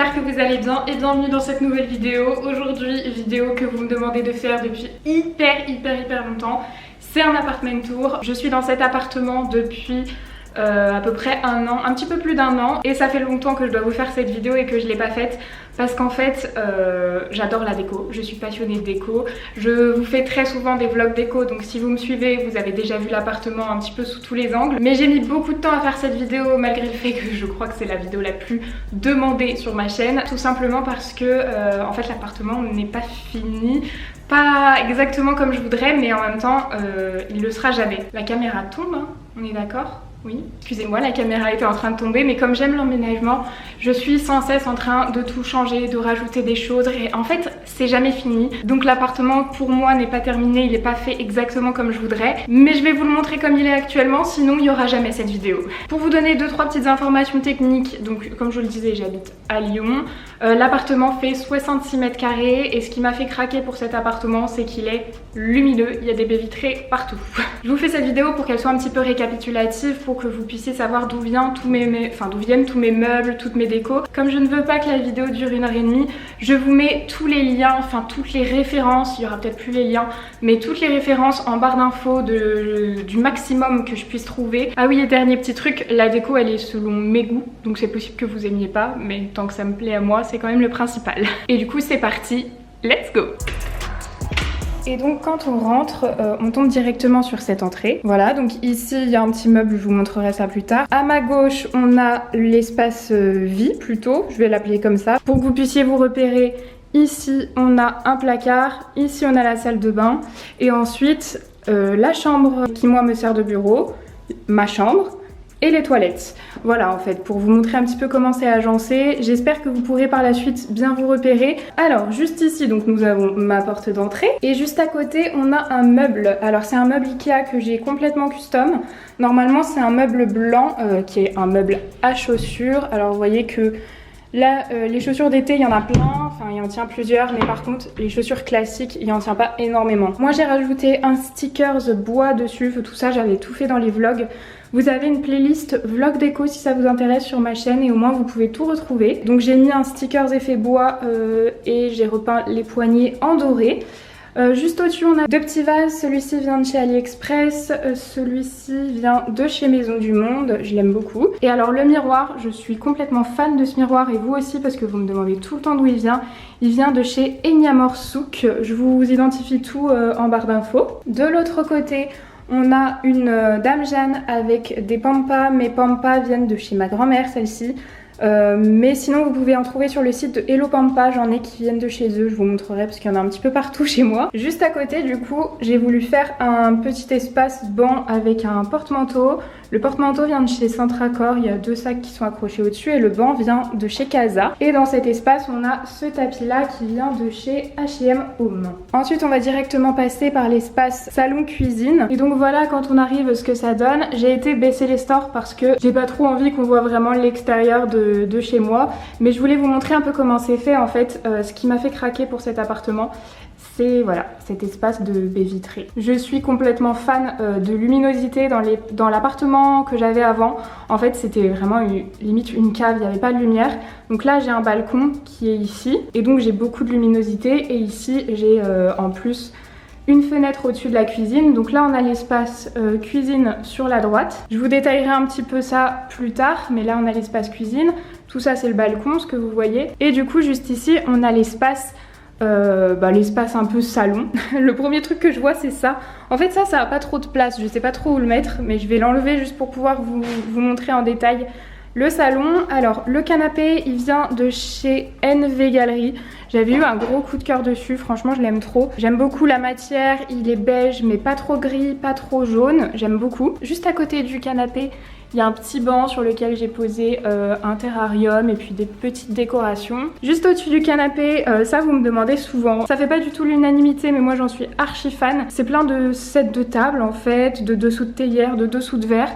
j'espère que vous allez bien et bienvenue dans cette nouvelle vidéo. Aujourd'hui, vidéo que vous me demandez de faire depuis hyper longtemps. C'est un appartement tour. Je suis dans cet appartement depuis à peu près un an, un petit peu plus d'un an, et ça fait longtemps que je dois vous faire cette vidéo et que je l'ai pas faite parce qu'en fait j'adore la déco, je suis passionnée de déco, je vous fais très souvent des vlogs déco, donc si vous me suivez vous avez déjà vu l'appartement un petit peu sous tous les angles, mais j'ai mis beaucoup de temps à faire cette vidéo malgré le fait que je crois que c'est la vidéo la plus demandée sur ma chaîne, tout simplement parce que en fait l'appartement n'est pas fini. Pas exactement comme je voudrais, mais en même temps il le sera jamais. La caméra tombe, hein, on est d'accord ? Oui, excusez-moi, la caméra était en train de tomber, mais comme j'aime l'emménagement, je suis sans cesse en train de tout changer, de rajouter des choses, et en fait c'est jamais fini. Donc l'appartement pour moi n'est pas terminé, il n'est pas fait exactement comme je voudrais, mais je vais vous le montrer comme il est actuellement, sinon il n'y aura jamais cette vidéo. Pour vous donner 2-3 petites informations techniques, donc comme je vous le disais, j'habite à Lyon, l'appartement fait 66 mètres carrés, et ce qui m'a fait craquer pour cet appartement, c'est qu'il est lumineux, il y a des baies vitrées partout. Je vous fais cette vidéo pour qu'elle soit un petit peu récapitulative, pour que vous puissiez savoir d'où viennent tous mes meubles, toutes mes décos. Comme je ne veux pas que la vidéo dure 1h30, je vous mets tous les liens, enfin toutes les références, il y aura peut-être plus les liens, mais toutes les références en barre d'infos du maximum que je puisse trouver. Ah oui, et dernier petit truc, la déco elle est selon mes goûts, donc c'est possible que vous aimiez pas, mais tant que ça me plaît à moi, c'est quand même le principal. Et du coup c'est parti, let's go! Et donc quand on rentre, on tombe directement sur cette entrée. Voilà, donc ici il y a un petit meuble, je vous montrerai ça plus tard. À ma gauche, on a l'espace vie plutôt, je vais l'appeler comme ça. Pour que vous puissiez vous repérer, ici on a un placard, ici on a la salle de bain. Et ensuite, la chambre qui moi me sert de bureau, ma chambre. Et les toilettes. Voilà en fait, pour vous montrer un petit peu comment c'est agencé. J'espère que vous pourrez par la suite bien vous repérer. Alors juste ici, donc nous avons ma porte d'entrée. Et juste à côté, on a un meuble. Alors c'est un meuble Ikea que j'ai complètement custom. Normalement c'est un meuble blanc qui est un meuble à chaussures. Alors vous voyez que là, les chaussures d'été, il y en a plein, enfin il y en tient plusieurs, mais par contre les chaussures classiques, il y en tient pas énormément. Moi j'ai rajouté un stickers bois dessus, tout ça j'avais tout fait dans les vlogs. Vous avez une playlist vlog déco si ça vous intéresse sur ma chaîne et au moins vous pouvez tout retrouver. Donc j'ai mis un stickers effet bois et j'ai repeint les poignées en doré. Juste au-dessus on a 2 petits vases, celui-ci vient de chez AliExpress, celui-ci vient de chez Maison du Monde, je l'aime beaucoup. Et alors le miroir, je suis complètement fan de ce miroir et vous aussi parce que vous me demandez tout le temps d'où il vient de chez Enyamor Souk, je vous identifie tout en barre d'infos. De l'autre côté, on a une Dame Jeanne avec des pampas, mes pampas viennent de chez ma grand-mère celle-ci. Mais sinon vous pouvez en trouver sur le site de Hello Pampa, j'en ai qui viennent de chez eux, je vous montrerai parce qu'il y en a un petit peu partout chez moi. Juste à côté du coup j'ai voulu faire un petit espace banc avec un porte-manteau. Le porte-manteau vient de chez Centracor, il y a 2 sacs qui sont accrochés au-dessus et le banc vient de chez Casa. Et dans cet espace on a ce tapis là qui vient de chez H&M Home. Ensuite on va directement passer par l'espace salon-cuisine. Et donc voilà quand on arrive ce que ça donne. J'ai été baisser les stores parce que j'ai pas trop envie qu'on voit vraiment l'extérieur de chez moi, mais je voulais vous montrer un peu comment c'est fait en fait. Ce qui m'a fait craquer pour cet appartement, c'est voilà, cet espace de baie vitrée. Je suis complètement fan de luminosité dans l'appartement que j'avais avant. En fait c'était vraiment limite une cave, il n'y avait pas de lumière. Donc là j'ai un balcon qui est ici et donc j'ai beaucoup de luminosité et ici j'ai en plus une fenêtre au-dessus de la cuisine. Donc là on a l'espace cuisine sur la droite. Je vous détaillerai un petit peu ça plus tard, mais là on a l'espace cuisine. Tout ça c'est le balcon, ce que vous voyez. Et du coup juste ici on a l'espace l'espace un peu salon. Le premier truc que je vois c'est ça. En fait ça a pas trop de place, je sais pas trop où le mettre, mais je vais l'enlever juste pour pouvoir vous montrer en détail le salon. Alors le canapé il vient de chez NV Galerie. J'avais eu un gros coup de cœur dessus, franchement je l'aime trop. J'aime beaucoup la matière, il est beige mais pas trop gris, pas trop jaune, j'aime beaucoup. Juste à côté du canapé, il y a un petit banc sur lequel j'ai posé un terrarium et puis des petites décorations. Juste au-dessus du canapé, ça vous me demandez souvent. Ça fait pas du tout l'unanimité mais moi j'en suis archi fan. C'est plein de sets de table en fait, de dessous de théière, de dessous de verre.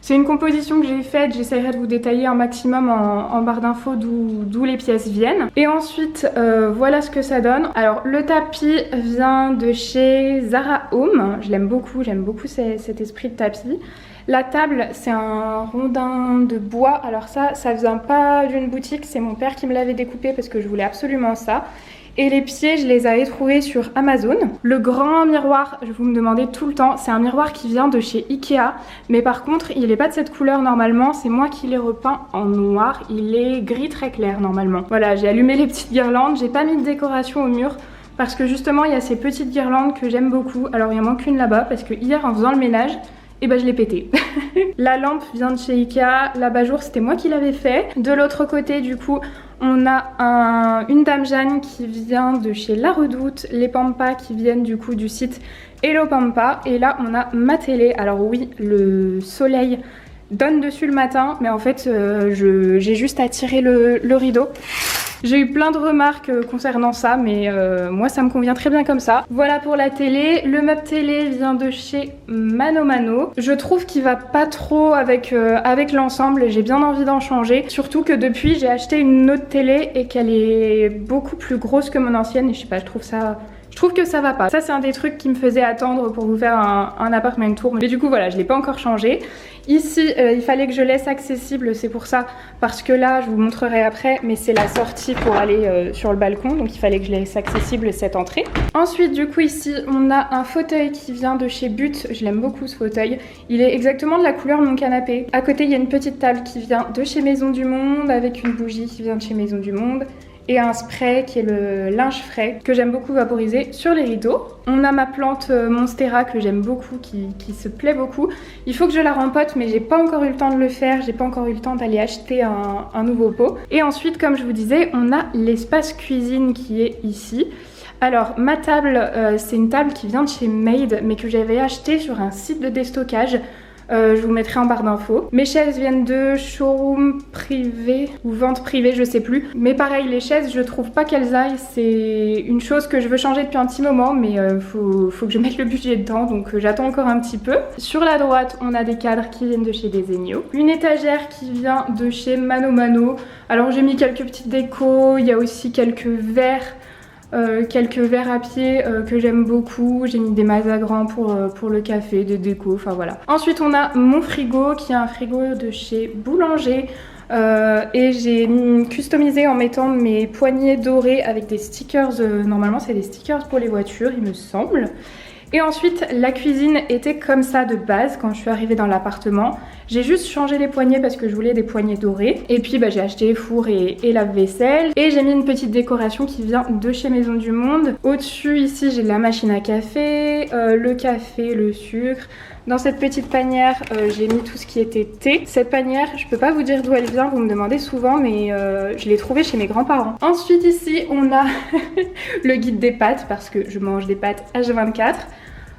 C'est une composition que j'ai faite, j'essaierai de vous détailler un maximum en barre d'infos d'où les pièces viennent. Et ensuite, voilà ce que ça donne. Alors le tapis vient de chez Zara Home, j'aime beaucoup cet esprit de tapis. La table, c'est un rondin de bois. Alors ça vient pas d'une boutique, c'est mon père qui me l'avait découpé parce que je voulais absolument ça. Et les pieds, je les avais trouvés sur Amazon. Le grand miroir, vous me demandez tout le temps, c'est un miroir qui vient de chez Ikea. Mais par contre, il n'est pas de cette couleur normalement, c'est moi qui l'ai repeint en noir. Il est gris très clair normalement. Voilà, j'ai allumé les petites guirlandes, j'ai pas mis de décoration au mur. Parce que justement, il y a ces petites guirlandes que j'aime beaucoup. Alors il y en manque une là-bas parce que hier, en faisant le ménage, et ben je l'ai pété. La lampe vient de chez Ikea, l'abat-jour c'était moi qui l'avais fait. De l'autre côté du coup on a une Dame Jeanne qui vient de chez La Redoute, les Pampas qui viennent du coup du site Hello Pampa. Et là on a ma télé. Alors oui, le soleil donne dessus le matin, mais en fait j'ai juste à tirer le rideau. J'ai eu plein de remarques concernant ça, mais moi ça me convient très bien comme ça. Voilà pour la télé. Le meuble télé vient de chez Mano Mano. Je trouve qu'il va pas trop avec l'ensemble, j'ai bien envie d'en changer. Surtout que depuis j'ai acheté une autre télé et qu'elle est beaucoup plus grosse que mon ancienne et je sais pas, je trouve que ça va pas. Ça c'est un des trucs qui me faisait attendre pour vous faire un apartment tour. Mais du coup voilà, je l'ai pas encore changé. Ici il fallait que je laisse accessible, c'est pour ça. Parce que là je vous montrerai après, mais c'est la sortie pour aller sur le balcon. Donc il fallait que je laisse accessible cette entrée. Ensuite du coup ici on a un fauteuil qui vient de chez But. Je l'aime beaucoup ce fauteuil. Il est exactement de la couleur de mon canapé. À côté il y a une petite table qui vient de chez Maison du Monde avec une bougie qui vient de chez Maison du Monde. Et un spray qui est le linge frais que j'aime beaucoup vaporiser sur les rideaux. On a ma plante Monstera que j'aime beaucoup, qui se plaît beaucoup. Il faut que je la rempote mais j'ai pas encore eu le temps de le faire, j'ai pas encore eu le temps d'aller acheter un nouveau pot. Et ensuite comme je vous disais, on a l'espace cuisine qui est ici. Alors ma table, c'est une table qui vient de chez Made mais que j'avais acheté sur un site de déstockage. Je vous mettrai en barre d'infos. Mes chaises viennent de showroom privé ou vente privée, je sais plus. Mais pareil, les chaises, je trouve pas qu'elles aillent. C'est une chose que je veux changer depuis un petit moment, mais faut que je mette le budget dedans, donc j'attends encore un petit peu. Sur la droite, on a des cadres qui viennent de chez Desenio. Une étagère qui vient de chez Mano Mano. Alors j'ai mis quelques petites décos, il y a aussi quelques verres à pied que j'aime beaucoup. J'ai mis des mazagrans pour le café, des décos, enfin voilà. Ensuite on a mon frigo qui est un frigo de chez Boulanger et j'ai customisé en mettant mes poignées dorées avec des stickers, normalement c'est des stickers pour les voitures il me semble. Et ensuite la cuisine était comme ça de base quand je suis arrivée dans l'appartement. J'ai juste changé les poignées parce que je voulais des poignées dorées. Et puis j'ai acheté four et lave-vaisselle. Et j'ai mis une petite décoration qui vient de chez Maison du Monde. Au-dessus ici j'ai la machine à café, le café, le sucre. Dans cette petite panière, j'ai mis tout ce qui était thé. Cette panière, je peux pas vous dire d'où elle vient, vous me demandez souvent, mais je l'ai trouvée chez mes grands-parents. Ensuite ici, on a le guide des pâtes, parce que je mange des pâtes H24.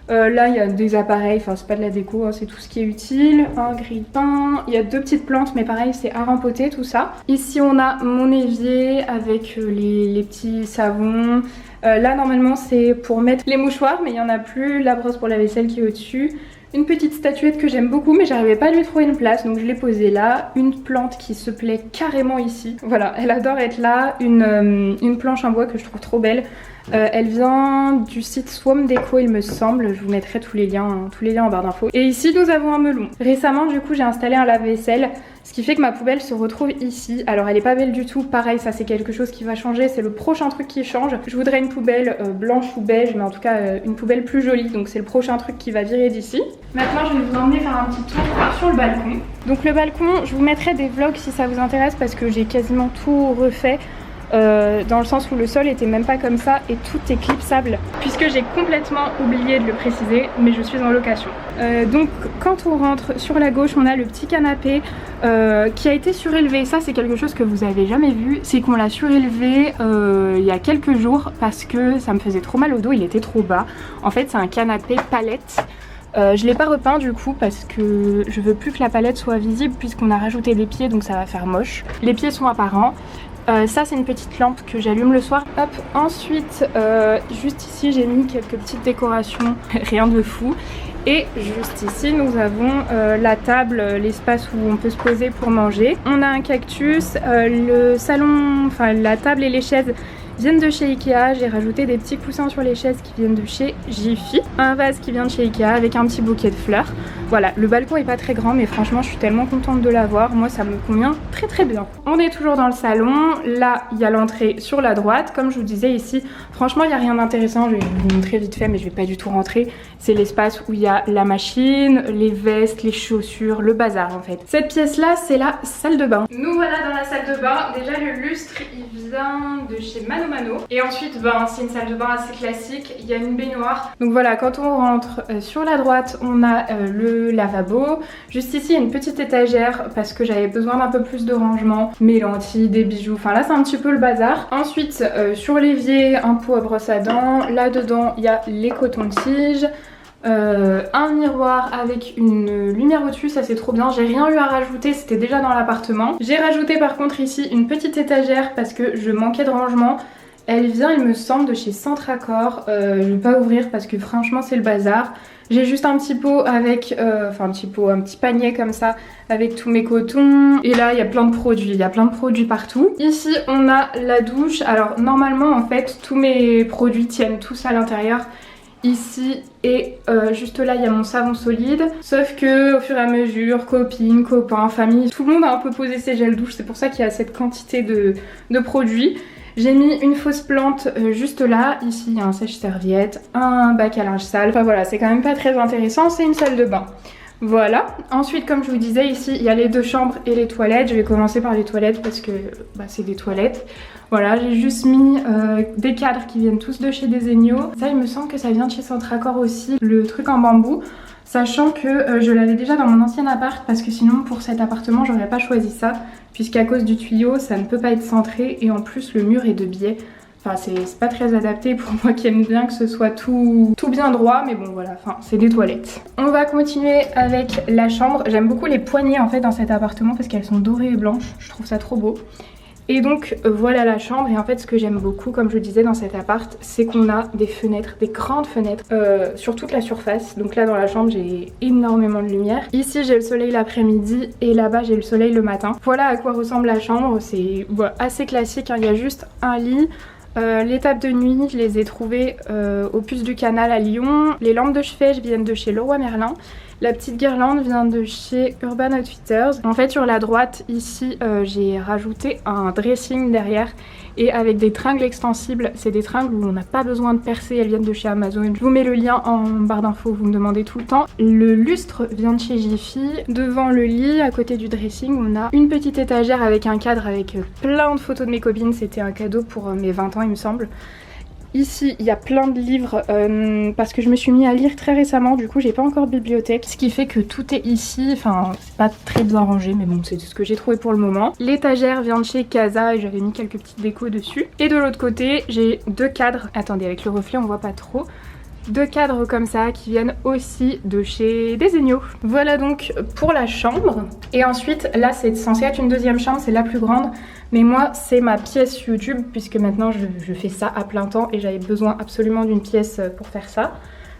Là il y a des appareils, enfin c'est pas de la déco, hein, c'est tout ce qui est utile. Un grille-pain, il y a deux petites plantes mais pareil c'est à rempoter tout ça. Ici on a mon évier avec les petits savons. Là normalement c'est pour mettre les mouchoirs mais il n'y en a plus. La brosse pour la vaisselle qui est au-dessus. Une petite statuette que j'aime beaucoup mais j'arrivais pas à lui trouver une place donc je l'ai posée là. Une plante qui se plaît carrément ici. Voilà, elle adore être là. Une planche en bois que je trouve trop belle. Elle vient du site Swam Déco il me semble, je vous mettrai tous les liens en barre d'infos. Et ici nous avons un melon. Récemment du coup j'ai installé un lave-vaisselle, ce qui fait que ma poubelle se retrouve ici. Alors elle est pas belle du tout, pareil ça c'est quelque chose qui va changer, c'est le prochain truc qui change. Je voudrais une poubelle blanche ou beige, mais en tout cas une poubelle plus jolie, donc c'est le prochain truc qui va virer d'ici. Maintenant je vais vous emmener faire un petit tour sur le balcon. Donc le balcon, je vous mettrai des vlogs si ça vous intéresse parce que j'ai quasiment tout refait. Dans le sens où le sol était même pas comme ça et tout est clipsable puisque j'ai complètement oublié de le préciser mais je suis en location. Donc quand on rentre sur la gauche on a le petit canapé qui a été surélevé. Ça c'est quelque chose que vous avez jamais vu, c'est qu'on l'a surélevé il y a quelques jours parce que ça me faisait trop mal au dos, il était trop bas. En fait c'est un canapé palette. Je l'ai pas repeint du coup parce que je veux plus que la palette soit visible puisqu'on a rajouté des pieds donc ça va faire moche. Les pieds sont apparents. Ça c'est une petite lampe que j'allume le soir. Hop, ensuite juste ici j'ai mis quelques petites décorations, rien de fou. Et juste ici nous avons la table, l'espace où on peut se poser pour manger. On a un cactus, le salon, enfin la table et les chaises viennent de chez Ikea. J'ai rajouté des petits coussins sur les chaises qui viennent de chez Jiffy. Un vase qui vient de chez Ikea avec un petit bouquet de fleurs. Voilà, le balcon est pas très grand mais franchement je suis tellement contente de l'avoir. Moi ça me convient très très bien. On est toujours dans le salon. Là il y a l'entrée sur la droite. Comme je vous disais ici, franchement il n'y a rien d'intéressant. Je vais vous montrer vite fait mais je vais pas du tout rentrer. C'est l'espace où il y a la machine, les vestes, les chaussures, le bazar en fait. Cette pièce là c'est la salle de bain. Nous voilà dans la salle de bain. Déjà le lustre il vient de chez Mano. Et ensuite c'est une salle de bain assez classique. Il y a une baignoire. Donc voilà, quand on rentre sur la droite on a le lavabo. Juste ici il y a une petite étagère parce que j'avais besoin d'un peu plus de rangement. Mes lentilles, des bijoux, enfin là c'est un petit peu le bazar. Ensuite sur l'évier un pot à brosse à dents. Là dedans il y a les cotons-tiges. Un miroir avec une lumière au-dessus, ça c'est trop bien. J'ai rien eu à rajouter, c'était déjà dans l'appartement. J'ai rajouté par contre ici une petite étagère parce que je manquais de rangement. Elle vient il me semble de chez Centre Accord. Je vais pas ouvrir parce que franchement c'est le bazar. J'ai juste un petit pot avec, un petit panier comme ça avec tous mes cotons. Et là il y a plein de produits, il y a plein de produits partout. Ici on a la douche. Alors normalement en fait tous mes produits tiennent tous à l'intérieur. Ici et juste là il y a mon savon solide. Sauf que au fur et à mesure, copines, copains, famille, tout le monde a un peu posé ses gels douche. C'est pour ça qu'il y a cette quantité de produits. J'ai mis une fausse plante juste là. Ici il y a un sèche-serviette, un bac à linge sale. Enfin voilà, c'est quand même pas très intéressant. C'est une salle de bain. Voilà. Ensuite comme je vous disais ici il y a les deux chambres et les toilettes. Je vais commencer par les toilettes parce que c'est des toilettes. Voilà, j'ai juste mis des cadres qui viennent tous de chez Desenio. Ça il me semble que ça vient de chez Centre Accord aussi, le truc en bambou. Sachant que je l'avais déjà dans mon ancien appart parce que sinon pour cet appartement j'aurais pas choisi ça. Puisqu'à cause du tuyau ça ne peut pas être centré et en plus le mur est de biais. Enfin c'est pas très adapté pour moi qui aime bien que ce soit tout bien droit, mais bon voilà, enfin c'est des toilettes. On va continuer avec la chambre. J'aime beaucoup les poignées en fait dans cet appartement parce qu'elles sont dorées et blanches, je trouve ça trop beau. Et donc voilà la chambre. Et en fait ce que j'aime beaucoup comme je le disais dans cet appart, c'est qu'on a des fenêtres, des grandes fenêtres sur toute la surface. Donc là dans la chambre j'ai énormément de lumière. Ici j'ai le soleil l'après-midi et là-bas j'ai le soleil le matin. Voilà à quoi ressemble la chambre. C'est assez classique hein. Il y a juste un lit. Les tables de nuit je les ai trouvées au Puce du Canal à Lyon. Les lampes de chevet viennent de chez Leroy Merlin. La petite guirlande vient de chez Urban Outfitters. En fait sur la droite ici j'ai rajouté un dressing derrière et avec des tringles extensibles. C'est des tringles où on n'a pas besoin de percer, elles viennent de chez Amazon. Je vous mets le lien en barre d'infos, vous me demandez tout le temps. Le lustre vient de chez Jiffy. Devant le lit, à côté du dressing, on a une petite étagère avec un cadre avec plein de photos de mes copines. C'était un cadeau pour mes 20 ans il me semble. Ici il y a plein de livres parce que je me suis mis à lire très récemment, du coup j'ai pas encore de bibliothèque, ce qui fait que tout est ici, enfin c'est pas très bien rangé mais bon c'est ce que j'ai trouvé pour le moment. L'étagère vient de chez Casa et j'avais mis quelques petites décos dessus. Et de l'autre côté j'ai deux cadres, attendez avec le reflet on voit pas trop, deux cadres comme ça qui viennent aussi de chez Desenio. Voilà donc pour la chambre. Et ensuite là c'est censé être une deuxième chambre, c'est la plus grande. Mais moi c'est ma pièce YouTube puisque maintenant je fais ça à plein temps et j'avais besoin absolument d'une pièce pour faire ça.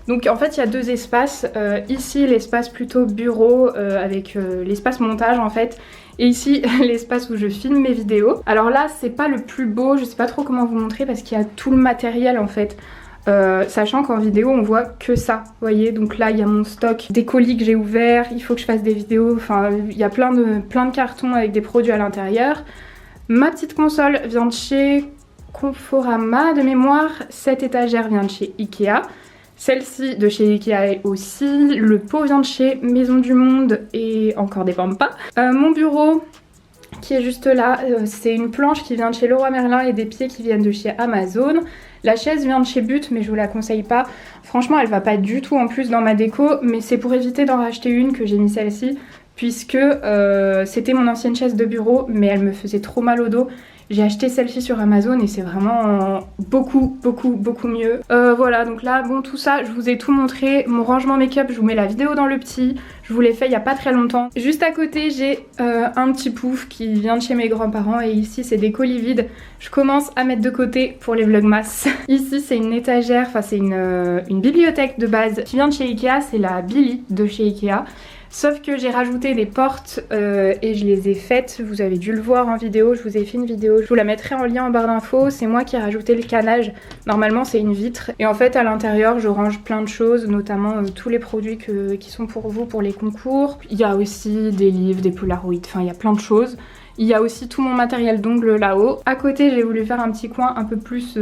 Donc en fait il y a deux espaces. Ici l'espace plutôt bureau avec l'espace montage en fait. Et ici l'espace où je filme mes vidéos. Alors là c'est pas le plus beau, je sais pas trop comment vous montrer parce qu'il y a tout le matériel en fait. Sachant qu'en vidéo on voit que ça, vous voyez, donc là il y a mon stock des colis que j'ai ouverts, il faut que je fasse des vidéos, enfin il y a plein de cartons avec des produits à l'intérieur. Ma petite console vient de chez Conforama de mémoire, cette étagère vient de chez Ikea, celle-ci de chez Ikea aussi, le pot vient de chez Maison du Monde et encore des pampas. Mon bureau qui est juste là, c'est une planche qui vient de chez Leroy Merlin et des pieds qui viennent de chez Amazon. La chaise vient de chez But mais je vous la conseille pas. Franchement elle va pas du tout en plus dans ma déco, mais c'est pour éviter d'en racheter une que j'ai mis celle-ci. Puisque c'était mon ancienne chaise de bureau mais elle me faisait trop mal au dos J'ai acheté celle-ci sur Amazon et c'est vraiment beaucoup mieux. Voilà, donc là, bon, tout ça, je vous ai tout montré. Mon rangement make-up, je vous mets la vidéo dans le petit. Je vous l'ai fait il y a pas très longtemps. Juste à côté, j'ai un petit pouf qui vient de chez mes grands-parents et ici, c'est des colis vides. Je commence à mettre de côté pour les vlogmas. Ici, c'est une étagère, enfin c'est une bibliothèque de base qui vient de chez Ikea. C'est la Billy de chez Ikea. Sauf que j'ai rajouté des portes et je les ai faites, vous avez dû le voir en vidéo, je vous ai fait une vidéo, je vous la mettrai en lien en barre d'infos, c'est moi qui ai rajouté le canage, normalement c'est une vitre et en fait à l'intérieur je range plein de choses, notamment tous les produits qui sont pour vous pour les concours. Il y a aussi des livres, des polaroids, enfin il y a plein de choses. Il y a aussi tout mon matériel d'ongles là-haut. À côté, j'ai voulu faire un petit coin un peu plus,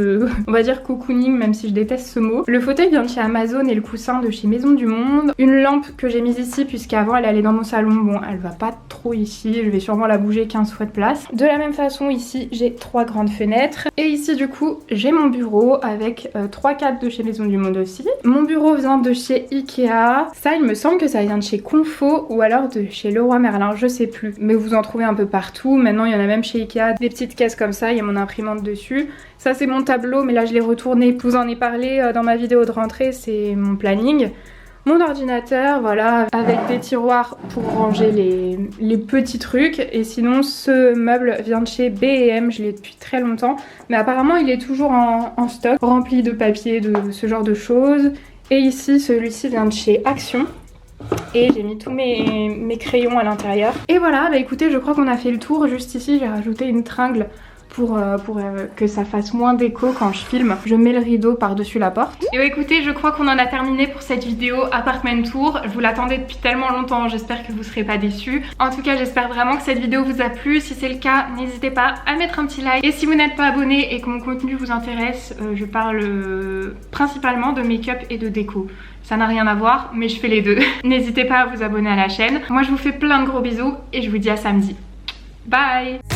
on va dire cocooning, même si je déteste ce mot. Le fauteuil vient de chez Amazon et le coussin de chez Maison du Monde. Une lampe que j'ai mise ici, puisqu'avant elle allait dans mon salon. Bon, elle va pas trop ici, je vais sûrement la bouger 15 fois de place. De la même façon, ici, j'ai 3 grandes fenêtres. Et ici, du coup, j'ai mon bureau avec 3 cadres de chez Maison du Monde aussi. Mon bureau vient de chez Ikea. Ça, il me semble que ça vient de chez Confo ou alors de chez Leroy Merlin, je sais plus. Mais vous en trouvez un peu partout. Maintenant il y en a même chez Ikea, des petites caisses comme ça, il y a mon imprimante dessus. Ça c'est mon tableau mais là je l'ai retourné, je vous en ai parlé dans ma vidéo de rentrée, c'est mon planning. Mon ordinateur, voilà, avec des tiroirs pour ranger les petits trucs. Et sinon ce meuble vient de chez B&M, je l'ai depuis très longtemps. Mais apparemment il est toujours en stock, rempli de papier, de ce genre de choses. Et ici celui-ci vient de chez Action. Et j'ai mis tous mes crayons à l'intérieur. Et voilà, bah écoutez, je crois qu'on a fait le tour. Juste ici, j'ai rajouté une tringle pour que ça fasse moins d'écho quand je filme. Je mets le rideau par-dessus la porte. Et bah écoutez, je crois qu'on en a terminé pour cette vidéo Apartment Tour. Je vous l'attendais depuis tellement longtemps, j'espère que vous serez pas déçus. En tout cas, j'espère vraiment que cette vidéo vous a plu. Si c'est le cas, n'hésitez pas à mettre un petit like. Et si vous n'êtes pas abonné et que mon contenu vous intéresse, je parle principalement de make-up et de déco. Ça n'a rien à voir, mais je fais les deux. N'hésitez pas à vous abonner à la chaîne. Moi, je vous fais plein de gros bisous et je vous dis à samedi. Bye!